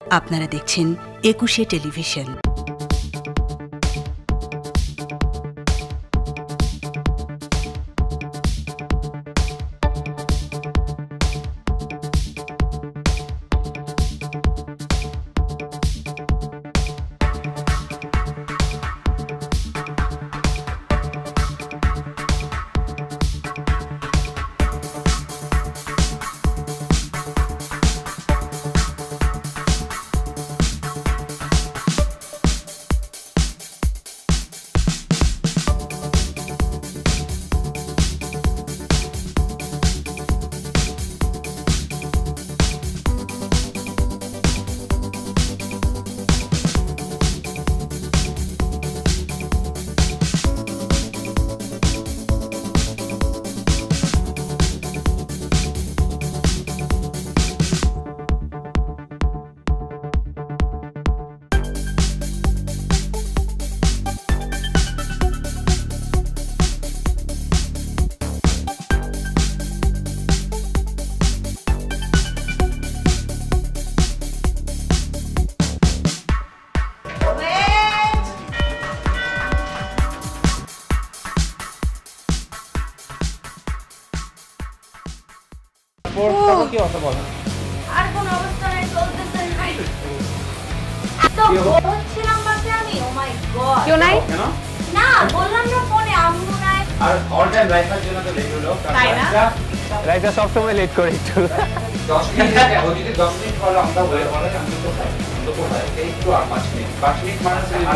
আপনারা দেখছেন একুশে টেলিভিশন। কি অত বল আর কোন অবস্থা নাই চলতেছে ভাই এত বলছিলাম বাসে আমি ও মাই গড কেউ নাই কেন না বললাম না ফোনে আম্মু নাই আর অল টাইম রাইফার জন্য তো লেট হলো তাই না রাইফার সব সময় লেট করে একটু 10 মিনিট আগে ওদিকে 10 মিনিট পরে আমরা হয়ে বলে আমি তো কোথায় একটু আর 5 মিনিট মানে আর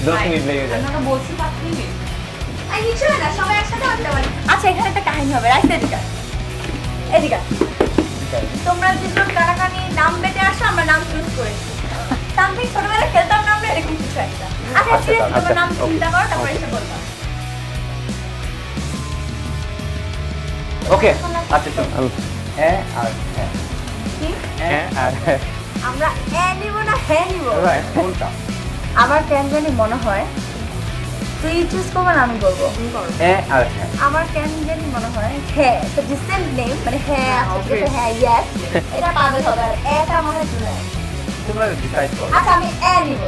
10 মিনিট লেগে যায় আমরা বলছি 5 মিনিট আই নিচে না সবাই একসাথে আসতে পারি আচ্ছা এখানে একটা কাহিনী হবে রাইট এদিকে তোমরা দুজন কারাকানি নাম বেটে আসো আমরা নাম চুজ করেছি সামথিং ছোটবেলায় খেলতাম না আমরা এরকম কিছু একটা আচ্ছা সিরিয়াসলি তোমরা নাম চিন্তা করো তারপর এসে বলবা ওকে আচ্ছা চল হ্যাঁ আর হ্যাঁ কি হ্যাঁ আর হ্যাঁ আমরা নিব না হ্যাঁ নিব রাইট কোনটা আমার কেন জানি মনে হয় তুই চুজ করবে না আমি বলবো হ্যাঁ আর হ্যাঁ আমার কেন জানি মনে হয় হ্যাঁ তো ডিসেন্ট নেম মানে হ্যাঁ হ্যাঁ ইয়েস এটা পাবে হবে এটা মনে হয় তুই তোমরা ডিসাইড করো আচ্ছা আমি নিব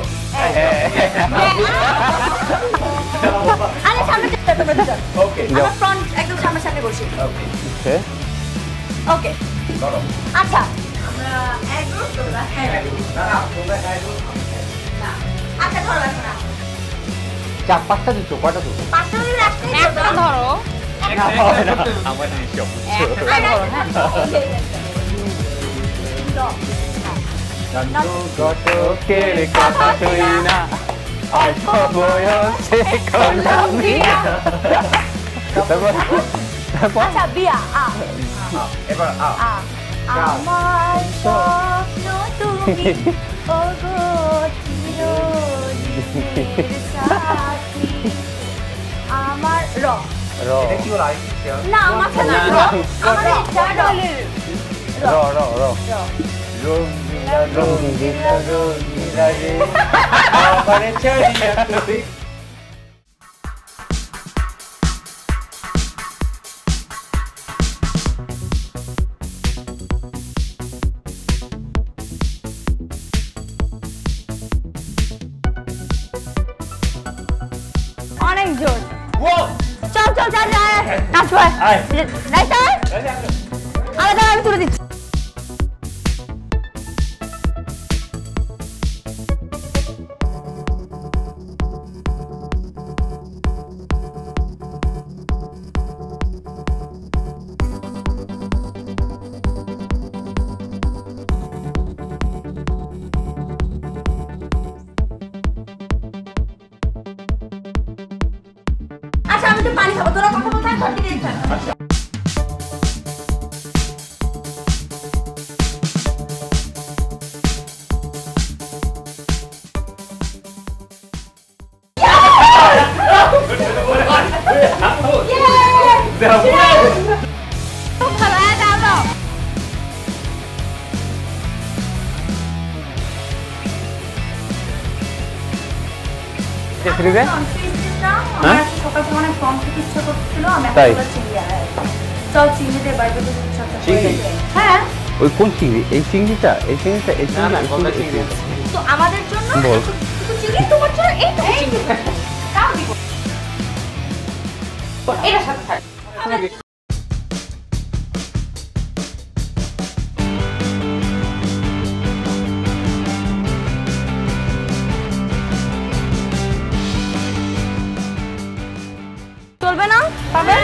আরে সামনে যেতে তোমরা দুজন ওকে আমরা ফ্রন্ট একদম সামনে বসি ওকে ওকে ওকে করো আচ্ছা আমরা গ্রুপ তোমরা না তোমরা গ্রুপ না আচ্ছা ধরো এখন চার পাঁচটা দিছো কয়টা দিছো পাঁচটা দিলে একটা ধরো আমার নিশ্চয় একটা ধরো হ্যাঁ নন্দু গটকের কথা শুই না অল্প বয়সে কলম্বিয়া আচ্ছা বিয়া এবার আমার স্বপ্ন তুমি ওগো চিরদিনের সাথী আমার র এটা কি বলা আইছে না মাথা না আমার জাডলের র রঙ্গিলা রে আমারে ছাড়িয়া তুই অনেক জোর চল আসবো আলাদা আমি তুলে দিচ্ছি আচ্ছা আমি তো পানি খাবো তোরা কথা বলতে কন্টিনিউ কর আচ্ছা সকাল সময় ফর্ম থেকে ইচ্ছা করছিল আমি একটা চিংড়ি চল চিংড়িতে বারবিকিউ সাথে হ্যাঁ ওই কোন চিংড়ি? এই চিংড়িটা, এই চিংড়িটা, এই চিংড়ি, তো আমাদের জন্য বল। চিংড়ি, তোমার জন্য এই তো চিংড়ি তাও দিব। এটা সাথে থাক। চলবে না পাবে?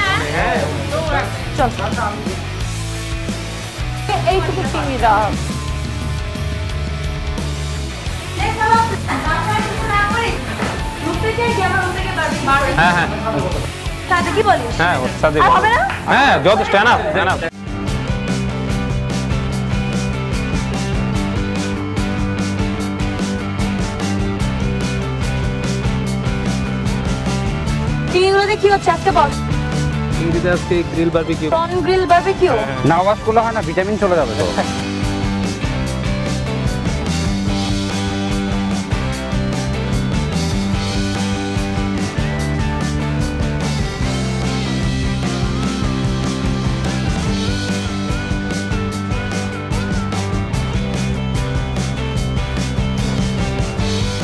চল এইটুকু চিংড়ি দাও। হ্যাঁ হ্যাঁ কি বলিস? হ্যাঁ ওর সাথে আর হবে না? হ্যাঁ যথেষ্ট এনাফ এনাফ। চিংড়িগুলোতে কি হচ্ছে আজকে বল? চিংড়িতে আজকে grill barbecue. Prawn grill barbecue. না ওয়াশ করলে হয় না, ভিটামিন চলে যাবে তো।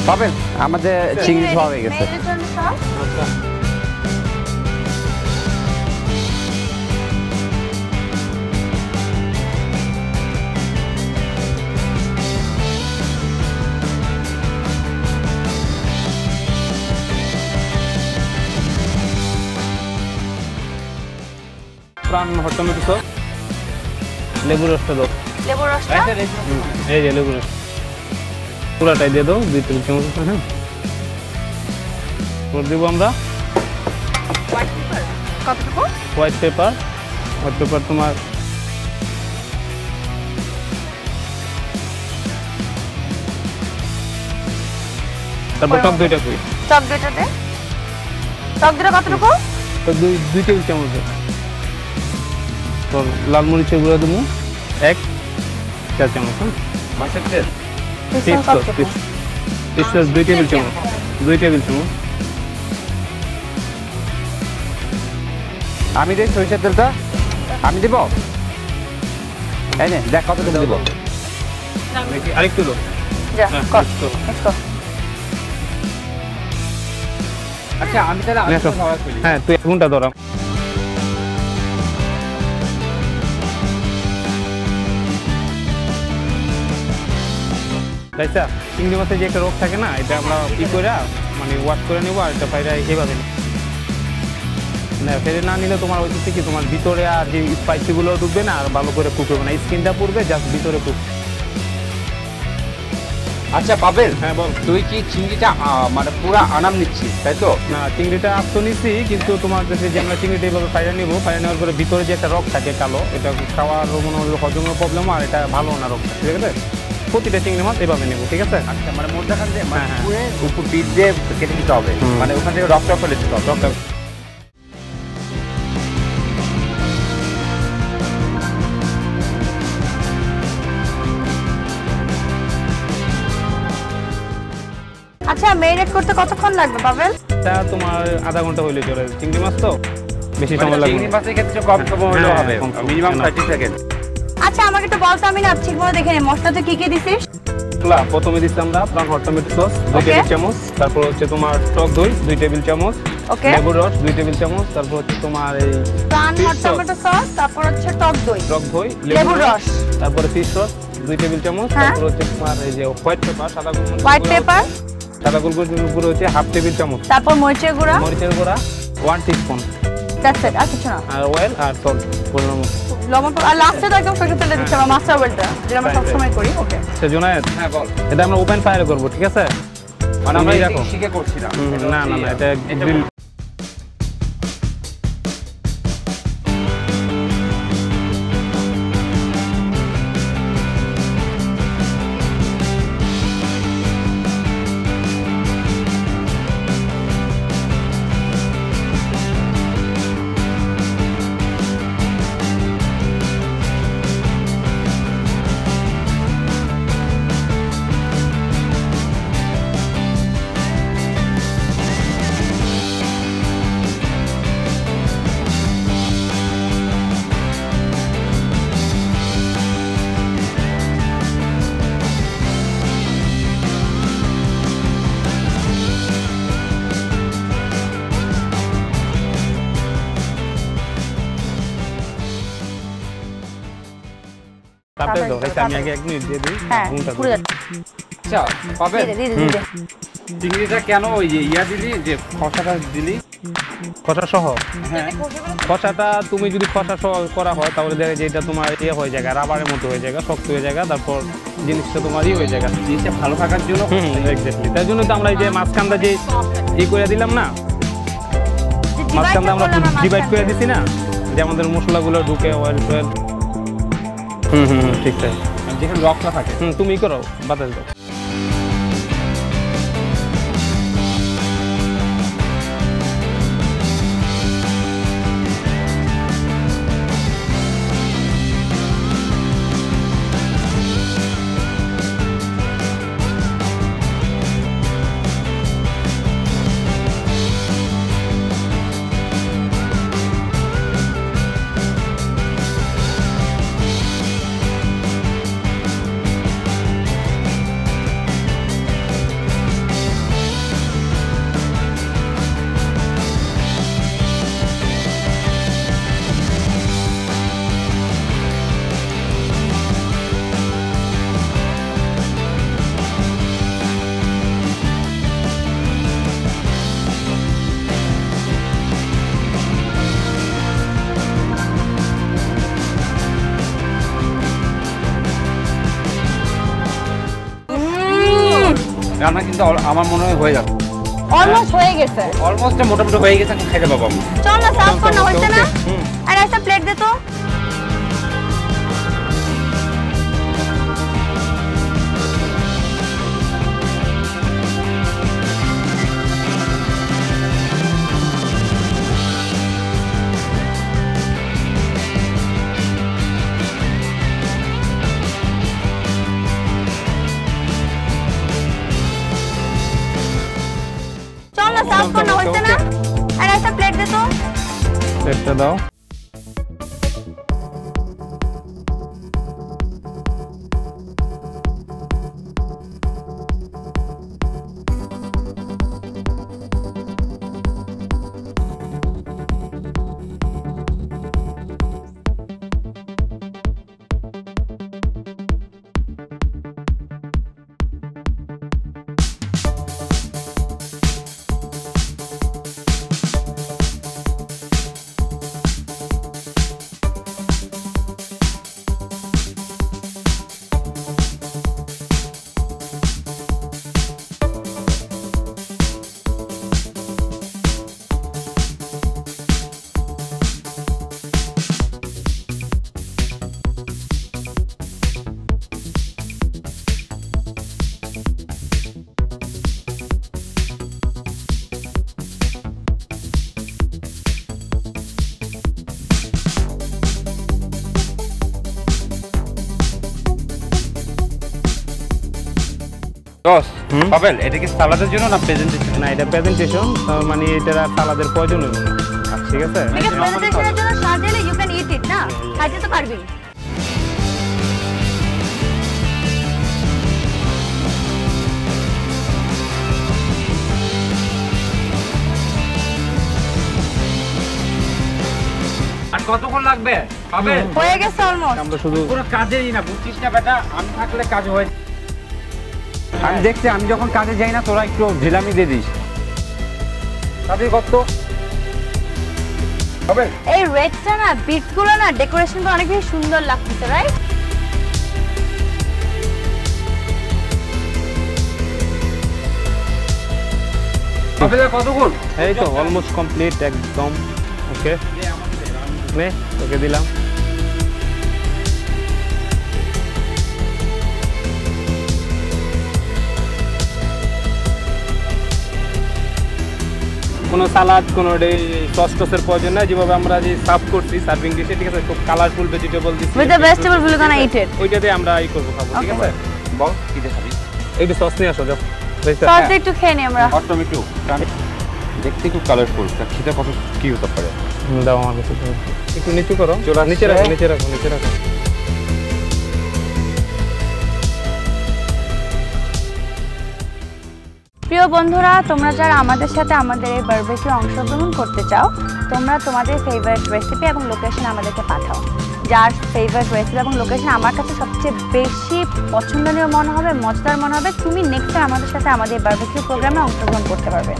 পাবেন আমাদের চিংড়ি খাওয়া হয়ে গেছে। মেয়েদের জন্য সব? প্রাণ হট টমেটো সস, লেবু রসটা দাও। লেবুর রসটা? এই যে লেবু রস পুরাটাই দিয়ে দাও, 2 টেবিল চামচ। হ্যাঁ করে দেবো আমরা কতটুকু? White paper. হোয়াইট পেপার তোমার তারপর টক দইটা কই? টক দইটা দে। টক দইটা কতটুকু? তো 2 টেবিল চামচ দাও। তো লাল মরিচের গুঁড়া দেবো 1 চা চামচ। হ্যাঁ মাছের তেল পিছন কতটুকু? 2 টেবিল চামচ। 2 টেবিল চামচ। আমি দেই সরিষার তেলটা আমি দিব। এই নে দেখ কত দিব। আরেকটু দাও। যা হ্যাঁ, কর। একটু। একটু। আচ্ছা আমি তাহলে আরেকটু খাওয়া করি। হ্যাঁ তুই 1 ঘন্টা ধরা। তাইছা চিংড়ি মাছের যে একটা রোগ থাকে না, এটা আমরা কি করে মানে ওয়াশ করে নেবো, আর এটা বাইরে এইভাবে না ফেলে না নিলে তোমার হচ্ছে কি তোমার ভিতরে আর যে স্পাইসিগুলো ঢুকবে না, আর ভালো করে কুক হবে না, স্কিনটা পড়বে জাস্ট ভিতরে কুক। আচ্ছা পাবেল, হ্যাঁ বল। তুই কি চিংড়িটা মানে পুরো আনাম নিচ্ছিস তাই তো? না চিংড়িটা আস্ত নিচ্ছি, কিন্তু তোমার কাছে যে আমরা চিংড়িটা এইভাবে ফাইরা নিবো, ফাইরা নেওয়ার পরে ভিতরে যে একটা রক থাকে কালো, এটা খাওয়ার মনে হলো হজমের প্রবলেম, আর এটা ভালো না রকটা, ঠিক আছে? প্রতিটা চিংড়ি মাছ এভাবে নেবো, ঠিক আছে? আচ্ছা মানে মধ্যখান দিয়ে মানে হ্যাঁ, পুরো উপর পিঠ দিয়ে কেটে নিতে হবে, মানে ওখান থেকে রক্ত ফেলে দিতে হবে। রকটা আচ্ছা মেরিনেট করতে কতক্ষণ লাগবে পাবেল? এটা তোমার আধা ঘন্টা হইলে চলে, চিংড়ি মাছ তো বেশি সময় লাগবে চিংড়ি মাছের ক্ষেত্রে কম সময় হলেও হবে, মিনিমাম 30 সেকেন্ড। আচ্ছা আমাকে একটু বলতো, আমি না ঠিকমতো দেখে নিই মশলা তুই কি কি দিছিস? প্রথমে দিচ্ছি আমরা প্রাণ হট টমেটো সস 2 টেবিল চামচ, তারপর হচ্ছে তোমার টক দই 2 টেবিল চামচ, ওকে, লেবুর রস 2 টেবিল চামচ, তারপর হচ্ছে তোমার এই প্রাণ fish hot sauce, tomato sauce, তারপর হচ্ছে টক দই, টক দই, লেবুর রস, তারপরে ফিশ সস 2 টেবিল চামচ, হ্যাঁ। তারপর হচ্ছে তোমার এই যে হোয়াইট পেপার, সাদা গোলমরিচ হোয়াইট পেপার, সাদা গোলমরিচের গুঁড়ো হচ্ছে 1/2 টেবিল চামচ, তারপর মরিচের গুঁড়া, মরিচের গুঁড়া 1 টিস্পুন, দ্যাটস ইট, আর কিছু না। আর অয়েল আর সল্ট পরিমাণ মতো। লবণ আর লাস্টে তো একদম সরষের তেলটা দিচ্ছি আমরা, মাস্টার অয়েলটা যেটা আমরা সবসময় করি। ওকে জুনায়েদ, হ্যাঁ বল। এটা আমরা ওপেন ফায়ারে করব, ঠিক আছে? মানে আমরা তুমি রাখো। শিখে করছি না। না না না, এটা গ্রিল। মাথায় দাও মাথায় আমি আগে 1 মিনিট দিয়ে দিই হ্যাঁ ঘুমটা পুরো যাচ্ছে আচ্ছা পাবে দে দে চিংড়িটা কেন ওই যে ইয়া দিলি যে খসাটা দিলি খসা সহ হ্যাঁ খসাটা তুমি যদি খসা সহ করা হয় তাহলে দেখে যে এটা তোমার ইয়ে হয়ে যায় রাবারের মতো হয়ে যায় শক্ত হয়ে যায় তারপর জিনিসটা তোমার হয়ে যায় জিনিসটা ভালো থাকার জন্য এক্স্যাক্টলি তার জন্য তো আমরা এই যে মাঝখানটা যে করে দিলাম না মাঝখানটা আমরা ডিভাইড করে দিছি না যে আমাদের মশলাগুলো ঢুকে অয়েল টয়েল ঠিক তাই যেখানে রক্তটা থাকে তুমি করো বাতাস দাও রান্না কিন্তু আমার মনে হয় হয়ে যাবে অলমোস্ট হয়ে গেছে অলমোস্ট মোটামুটি হয়ে গেছে এখন খেতে পাবো চল না সার্ভ করনা হচ্ছে না আর একটা প্লেট দে তো সার্ভ করনা হচ্ছে না আর একটা প্লেট দে তো প্লেটটা দাও পাবেল এটা কি সালাদের জন্য না প্রেজেন্টেশন না এটা প্রেজেন্টেশন মানে এটা সালাদের প্রয়োজন হবে না ঠিক আছে এটা প্রেজেন্টেশনের জন্য সাজালে ইউ ক্যান ইট ইট না খাইতে তো পারবি আর কতক্ষণ লাগবে পাবেল হয়ে গেছে অলমোস্ট আমরা শুধু পুরো কাজেই না বুঝছিস না বেটা আমি থাকলে কাজ হয় আমি দেখছি আমি যখন কাজে যাই না তোরা একটু ঢিলামি দিয়ে দিস কাজে কত হবে এই রেডটা না বিটগুলো না ডেকোরেশনটা অনেক বেশি সুন্দর লাগতেছে রাইট হবে কতক্ষণ এই তো অলমোস্ট কমপ্লিট একদম ওকে নে ওকে দিলাম কোনো সালাদ কোনো সস টসের প্রয়োজন নাই যেভাবে আমরা যে সার্ভ করছি সার্ভিং ডিশে ঠিক আছে খুব কালারফুল ভেজিটেবল দিছি with the vegetable will gonna eat it ওইটাতে আমরা এই করব খাবো ঠিক আছে বল কি দে খাবি এইটা সস নিয়ে আসো যাও সস একটু খেয়ে নি আমরা হট টমেটো দেখতে খুব কালারফুল তা খেতে কত কি হতে পারে দাও আমার কাছে একটু নিচু করো নিচে রাখো নিচে রাখো নিচে রাখো প্রিয় বন্ধুরা তোমরা যারা আমাদের সাথে আমাদের এই বারবিকিউ অংশগ্রহণ করতে চাও তোমরা তোমাদের ফেভারিট রেসিপি এবং লোকেশন আমাদেরকে পাঠাও যার ফেভারিট রেসিপি এবং লোকেশন আমার কাছে সবচেয়ে বেশি পছন্দনীয় মনে হবে, মজাদার মনে হবে, তুমি নেক্সট টাইম আমাদের সাথে আমাদের বারবিকিউ প্রোগ্রামে অংশগ্রহণ করতে পারবে।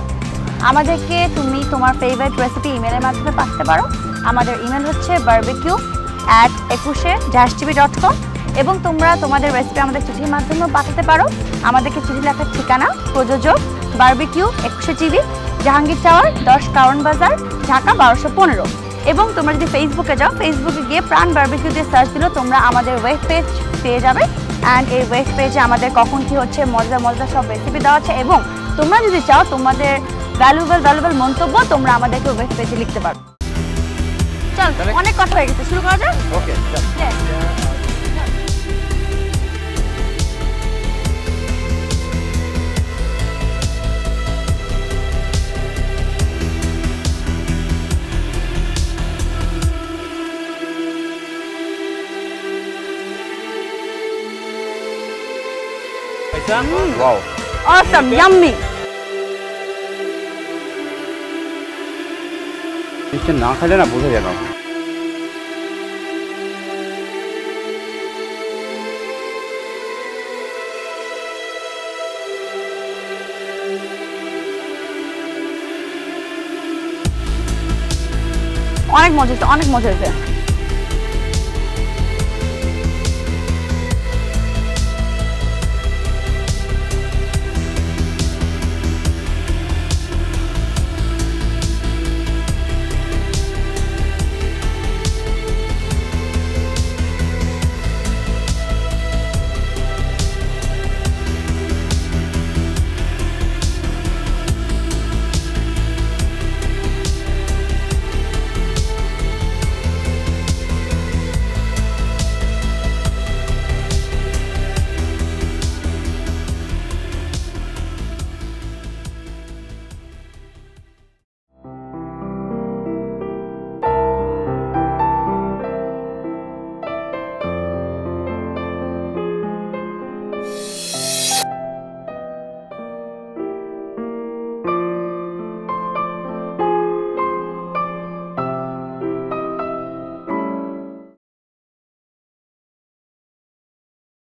আমাদেরকে তুমি তোমার ফেভারিট রেসিপি ইমেলের মাধ্যমে পাঠাতে পারো। আমাদের ইমেল হচ্ছে barbecue@ekushey-tv.com এবং তোমরা তোমাদের রেসিপি আমাদের চিঠির মাধ্যমেও পাঠাতে পারো। আমাদেরকে চিঠি লেখার ঠিকানা প্রযোজক বারবিকিউ একুশে টিভি, জাহাঙ্গীর টাওয়ার 10 কাওরান বাজার, ঢাকা 1215। এবং তোমরা যদি ফেসবুকে যাও, ফেসবুকে গিয়ে প্রাণ বারবিকিউ দিয়ে সার্চ দিলেও তোমরা আমাদের ওয়েব পেজ পেয়ে যাবে। অ্যান্ড এই ওয়েব পেজে আমাদের কখন কী হচ্ছে মজাদার মজাদার সব রেসিপি দেওয়া আছে এবং তোমরা যদি চাও তোমাদের ভ্যালুয়েবল মন্তব্য তোমরা আমাদেরকে ওয়েব পেজে লিখতে পারো। চল, অনেক কথা হয়ে গেছে, শুরু করা যাক। ওকে, ওয়াও, অসম, ইয়াম্মি। জিনিসটা না খেলে না বোঝা যায় না। অনেক মজা হয়েছে, অনেক মজা হয়েছে।